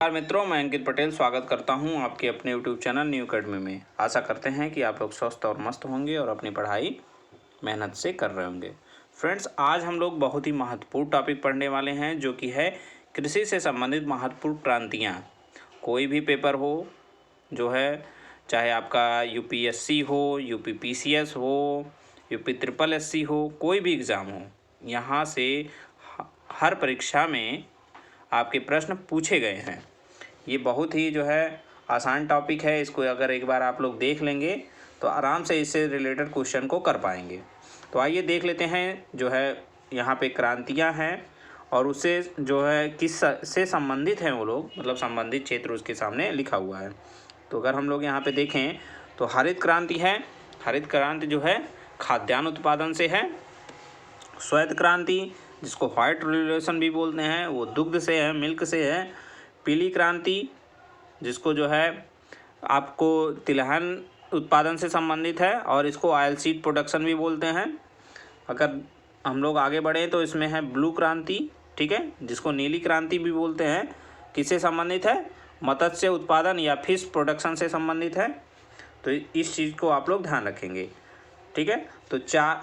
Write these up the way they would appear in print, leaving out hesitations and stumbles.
नमस्कार मित्रों, मैं अंकित पटेल स्वागत करता हूं आपके अपने YouTube चैनल न्यू अकेडमी में। आशा करते हैं कि आप लोग स्वस्थ और मस्त होंगे और अपनी पढ़ाई मेहनत से कर रहे होंगे। फ्रेंड्स, आज हम लोग बहुत ही महत्वपूर्ण टॉपिक पढ़ने वाले हैं, जो कि है कृषि से संबंधित महत्वपूर्ण क्रांतियाँ। कोई भी पेपर हो जो है, चाहे आपका UPSC हो, UPPCS हो, UPSSSC हो, कोई भी एग्ज़ाम हो, यहाँ से हर परीक्षा में आपके प्रश्न पूछे गए हैं। ये बहुत ही जो है आसान टॉपिक है। इसको अगर एक बार आप लोग देख लेंगे तो आराम से इससे रिलेटेड क्वेश्चन को कर पाएंगे। तो आइए देख लेते हैं जो है यहाँ पे क्रांतियाँ हैं और उससे जो है किस से संबंधित हैं वो लोग, मतलब संबंधित क्षेत्र उसके सामने लिखा हुआ है। तो अगर हम लोग यहाँ पे देखें तो हरित क्रांति है। हरित क्रांति जो है खाद्यान्न उत्पादन से है। श्वेत क्रांति, जिसको व्हाइट रिवोल्यूशन भी बोलते हैं, वो दुग्ध से है, मिल्क से है। पीली क्रांति, जिसको जो है आपको तिलहन उत्पादन से संबंधित है और इसको ऑयल सीड प्रोडक्शन भी बोलते हैं। अगर हम लोग आगे बढ़ें तो इसमें है ब्लू क्रांति, ठीक है, जिसको नीली क्रांति भी बोलते हैं। किससे संबंधित है? मत्स्य उत्पादन या फिश प्रोडक्शन से संबंधित है। तो इस चीज़ को आप लोग ध्यान रखेंगे, ठीक है। तो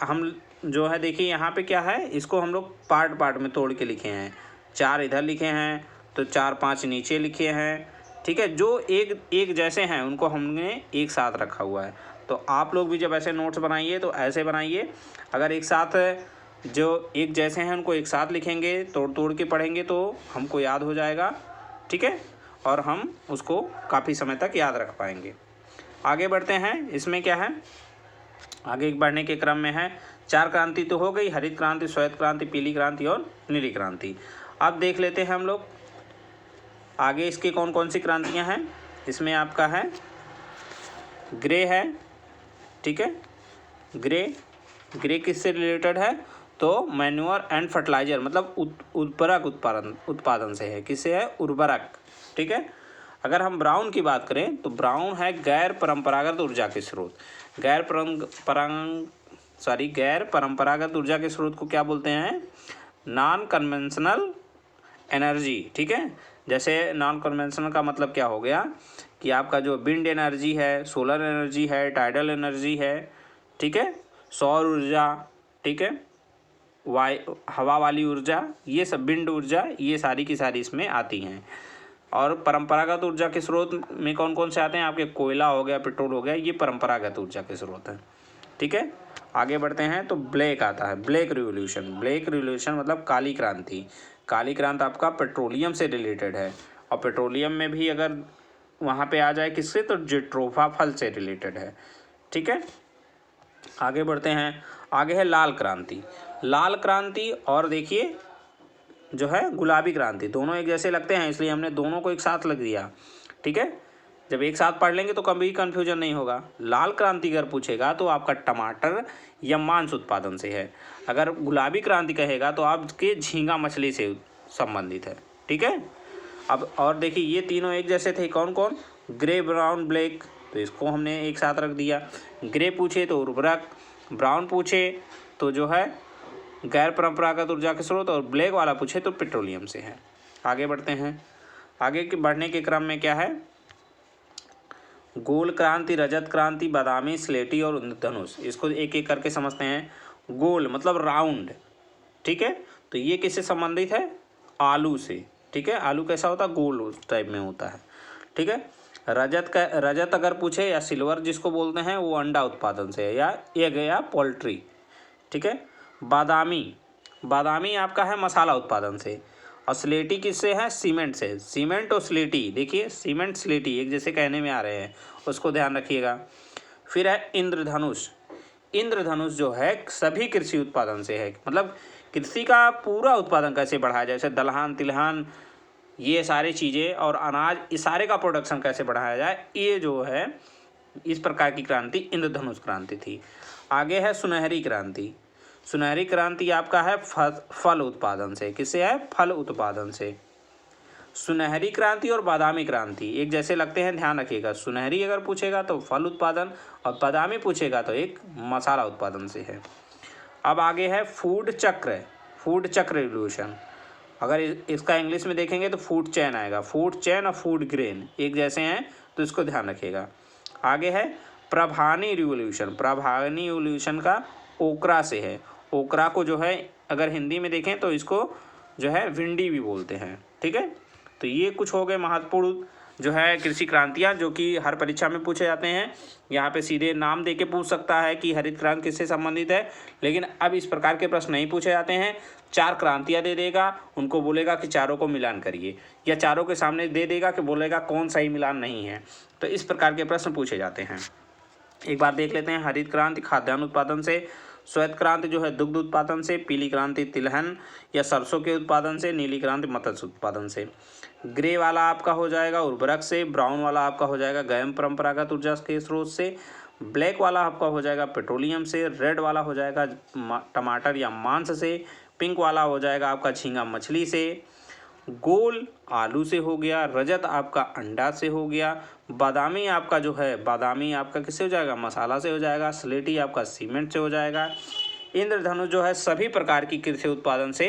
हम जो है देखिए यहाँ पे क्या है, इसको हम लोग पार्ट पार्ट में तोड़ के लिखे हैं। 4 इधर लिखे हैं तो 4-5 नीचे लिखे हैं, ठीक है। जो एक जैसे हैं उनको हमने एक साथ रखा हुआ है। तो आप लोग भी जब ऐसे नोट्स बनाइए तो ऐसे बनाइए। अगर एक साथ जो एक जैसे हैं उनको एक साथ लिखेंगे, तोड़ तोड़ के पढ़ेंगे तो हमको याद हो जाएगा, ठीक है, और हम उसको काफ़ी समय तक याद रख पाएंगे। आगे बढ़ते हैं। इसमें क्या है, आगे बढ़ने के क्रम में है 4 क्रांति तो हो गई, हरित क्रांति, श्वेत क्रांति, पीली क्रांति और नीली क्रांति। अब देख लेते हैं हम लोग आगे इसके कौन कौन सी क्रांतियां हैं। इसमें आपका है ग्रे है, ठीक है। ग्रे किससे रिलेटेड है? तो मैन्योर एंड फर्टिलाइजर, मतलब उर्वरक उत्पादन से है। किससे है? उर्वरक, ठीक है। अगर हम ब्राउन की बात करें तो ब्राउन है गैर परंपरागत ऊर्जा के स्रोत। गैर परंपरागत ऊर्जा के स्रोत को क्या बोलते हैं? नॉन कन्वेंशनल एनर्जी, ठीक है। जैसे नॉन कन्वेंशनल का मतलब क्या हो गया कि आपका जो विंड एनर्जी है, सोलर एनर्जी है, टाइडल एनर्जी है, ठीक है, सौर ऊर्जा, ठीक है, हवा वाली ऊर्जा, ये सब विंड ऊर्जा, ये सारी की सारी इसमें आती हैं। और परंपरागत ऊर्जा के स्रोत में कौन कौन से आते हैं? आपके कोयला हो गया, पेट्रोल हो गया, ये परंपरागत ऊर्जा के स्रोत हैं, ठीक है। आगे बढ़ते हैं तो ब्लैक आता है, ब्लैक रिवोल्यूशन मतलब काली क्रांति। काली क्रांति आपका पेट्रोलियम से रिलेटेड है और पेट्रोलियम में भी अगर वहाँ पे आ जाए किससे, तो जेट्रोफा फल से रिलेटेड है, ठीक है। आगे बढ़ते हैं। आगे है लाल क्रांति और देखिए जो है गुलाबी क्रांति। दोनों एक जैसे लगते हैं इसलिए हमने दोनों को एक साथ लग दिया, ठीक है। जब एक साथ पढ़ लेंगे तो कभी कन्फ्यूजन नहीं होगा। लाल क्रांति अगर पूछेगा तो आपका टमाटर या मांस उत्पादन से है। अगर गुलाबी क्रांति कहेगा तो आपके झींगा मछली से संबंधित है, ठीक है। अब और देखिए ये तीनों एक जैसे थे, कौन कौन? ग्रे, ब्राउन, ब्लैक, तो इसको हमने एक साथ रख दिया। ग्रे पूछे तो उर्वरक, ब्राउन पूछे तो जो है गैर परंपरागत ऊर्जा के स्रोत और ब्लैक वाला पूछे तो पेट्रोलियम से है। आगे बढ़ते हैं। आगे के बढ़ने के क्रम में क्या है, गोल क्रांति, रजत क्रांति, बादामी, स्लेटी और इंद्रधनुष। इसको एक एक करके समझते हैं। गोल मतलब राउंड, ठीक है, तो ये किससे संबंधित है? आलू से, ठीक है। आलू कैसा होता है? गोल उस टाइप में होता है, ठीक है। रजत अगर पूछे या सिल्वर जिसको बोलते हैं, वो अंडा उत्पादन से है या एग या पोल्ट्री, ठीक है। बादामी आपका है मसाला उत्पादन से। और स्लेटी किससे है? सीमेंट से। सीमेंट और स्लेटी, देखिए सीमेंट स्लेटी एक जैसे कहने में आ रहे हैं, उसको ध्यान रखिएगा। फिर है इंद्रधनुष जो है सभी कृषि उत्पादन से है, मतलब कृषि का पूरा उत्पादन कैसे बढ़ाया जाए, जैसे दलहन, तिलहन, ये सारी चीज़ें और अनाज, इस सारे का प्रोडक्शन कैसे बढ़ाया जाए, ये जो है इस प्रकार की क्रांति इंद्रधनुष क्रांति थी। आगे है सुनहरी क्रांति आपका है फल उत्पादन से। किससे है? फल उत्पादन से। सुनहरी क्रांति और बादामी क्रांति एक जैसे लगते हैं, ध्यान रखिएगा। सुनहरी अगर पूछेगा तो फल उत्पादन और बादामी पूछेगा तो एक मसाला उत्पादन से है। अब आगे है फूड चक्र रिवोल्यूशन। अगर इसका इंग्लिश में देखेंगे तो फूड चेन आएगा। फूड चेन और फूड ग्रेन एक जैसे हैं, तो इसको ध्यान रखिएगा। आगे है प्रभानी रिवोल्यूशन। प्रभानी रिवोल्यूशन का ओकरा से है। ओकरा को जो है अगर हिंदी में देखें तो इसको जो है भिंडी भी बोलते हैं। ठीक है, तो ये कुछ हो गए महत्वपूर्ण जो है कृषि क्रांतियाँ, जो कि हर परीक्षा में पूछे जाते हैं। यहाँ पे सीधे नाम दे के पूछ सकता है कि हरित क्रांति किससे संबंधित है, लेकिन अब इस प्रकार के प्रश्न नहीं पूछे जाते हैं। 4 क्रांतियाँ दे देगा, उनको बोलेगा कि चारों को मिलान करिए, या चारों के सामने दे देगा कि बोलेगा कौन सही मिलान नहीं है। तो इस प्रकार के प्रश्न पूछे जाते हैं। एक बार देख लेते हैं। हरित क्रांति खाद्यान्न उत्पादन से, श्वेत क्रांति जो है दुग्ध उत्पादन से, पीली क्रांति तिलहन या सरसों के उत्पादन से, नीली क्रांति मत्स्य उत्पादन से, ग्रे वाला आपका हो जाएगा उर्वरक से, ब्राउन वाला आपका हो जाएगा गैर परंपरागत ऊर्जा के स्रोत से, ब्लैक वाला आपका हो जाएगा पेट्रोलियम से, रेड वाला हो जाएगा टमाटर या मांस से, पिंक वाला हो जाएगा आपका झींगा मछली से, गोल आलू से हो गया, रजत आपका अंडा से हो गया, बादामी आपका जो है बादामी आपका किससे हो जाएगा मसाला से हो जाएगा, स्लेटी आपका सीमेंट से हो जाएगा, इंद्रधनुष जो है सभी प्रकार की कृषि उत्पादन से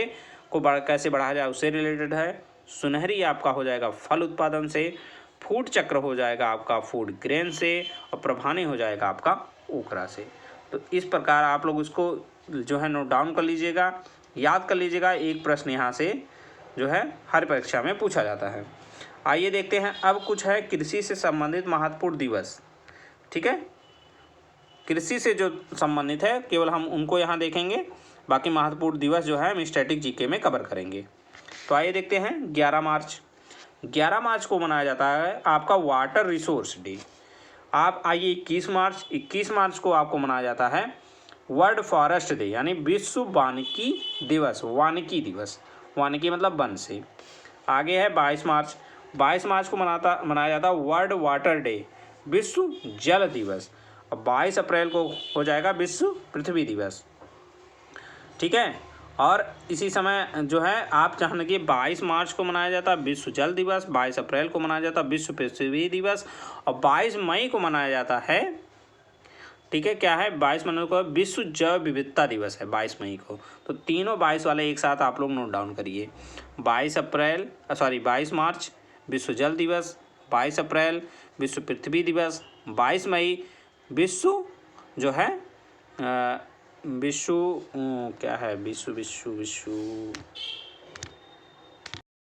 को कैसे बढ़ाया जाए उससे रिलेटेड है, सुनहरी आपका हो जाएगा फल उत्पादन से, फूड चक्र हो जाएगा आपका फूड ग्रेन से, और प्रभानी हो जाएगा आपका ओकरा से। तो इस प्रकार आप लोग इसको जो है नोट डाउन कर लीजिएगा, याद कर लीजिएगा। एक प्रश्न यहाँ से जो है हर परीक्षा में पूछा जाता है। आइए देखते हैं अब कुछ है कृषि से संबंधित महत्वपूर्ण दिवस। ठीक है, कृषि से जो संबंधित है केवल हम उनको यहाँ देखेंगे, बाकी महत्वपूर्ण दिवस जो है हम स्टैटिक जीके में कवर करेंगे। तो आइए देखते हैं 11 मार्च। 11 मार्च को मनाया जाता है आपका वाटर रिसोर्स डे। आप आइए 21 मार्च को आपको मनाया जाता है वर्ल्ड फॉरेस्ट डे, यानी विश्व वानिकी दिवस। वानिकी दिवस, वानिकी मतलब वन से। आगे है 22 मार्च। 22 मार्च को मनाया जाता है वर्ल्ड वाटर डे, विश्व जल दिवस। और 22 अप्रैल को हो जाएगा विश्व पृथ्वी दिवस। ठीक है, और इसी समय जो है आप चाहेंगे कि 22 मार्च को मनाया जाता है विश्व जल दिवस, 22 अप्रैल को मनाया जाता है विश्व पृथ्वी दिवस, और 22 मई को मनाया जाता है, ठीक है, क्या है 22 मई को विश्व जैव विविधता दिवस है 22 मई को। तो तीनों 22 वाले एक साथ आप लोग नोट डाउन करिए। 22 मार्च विश्व जल दिवस, 22 अप्रैल विश्व पृथ्वी दिवस, 22 मई विश्व जो है विश्व क्या है विश्व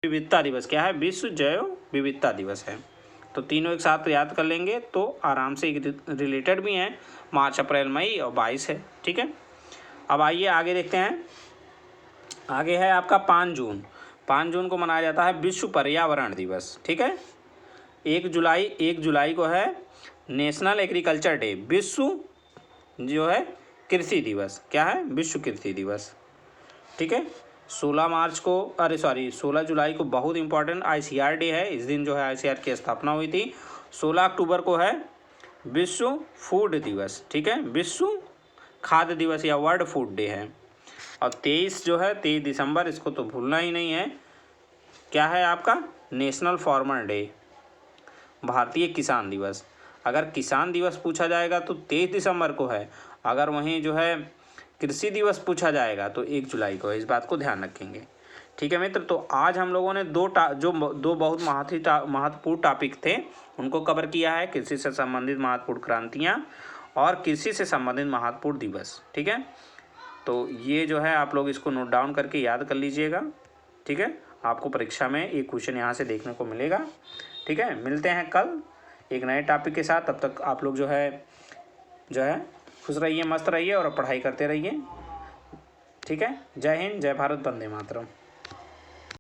विविधता दिवस, क्या है विश्व जैव विविधता दिवस है। तो तीनों एक साथ याद कर लेंगे तो आराम से रिलेटेड भी हैं, मार्च अप्रैल मई और 22 है। ठीक है, अब आइए आगे देखते हैं। आगे है आपका 5 जून। 5 जून को मनाया जाता है विश्व पर्यावरण दिवस। ठीक है, 1 जुलाई को है नेशनल एग्रीकल्चर डे, विश्व जो है कृषि दिवस। क्या है विश्व कृषि दिवस। ठीक है, 16 जुलाई को बहुत इंपॉर्टेंट ICR डे है। इस दिन जो है ICR की स्थापना हुई थी। 16 अक्टूबर को है विश्व फूड दिवस। ठीक है, विश्व खाद्य दिवस या वर्ल्ड फूड डे है। और 23 दिसंबर, इसको तो भूलना ही नहीं है, क्या है आपका नेशनल फार्मर डे, भारतीय किसान दिवस। अगर किसान दिवस पूछा जाएगा तो 23 दिसंबर को है, अगर वहीं जो है कृषि दिवस पूछा जाएगा तो 1 जुलाई को है। इस बात को ध्यान रखेंगे। ठीक है मित्र, तो आज हम लोगों ने दो बहुत महत्वपूर्ण टॉपिक थे उनको कवर किया है, कृषि से संबंधित महत्वपूर्ण क्रांतियाँ और कृषि से संबंधित महत्वपूर्ण दिवस। ठीक है, तो ये जो है आप लोग इसको नोट डाउन करके याद कर लीजिएगा। ठीक है, आपको परीक्षा में एक क्वेश्चन यहाँ से देखने को मिलेगा। ठीक है, मिलते हैं कल एक नए टॉपिक के साथ। तब तक आप लोग जो है खुश रहिए, मस्त रहिए और पढ़ाई करते रहिए। ठीक है, जय हिंद, जय भारत, वंदे मातरम।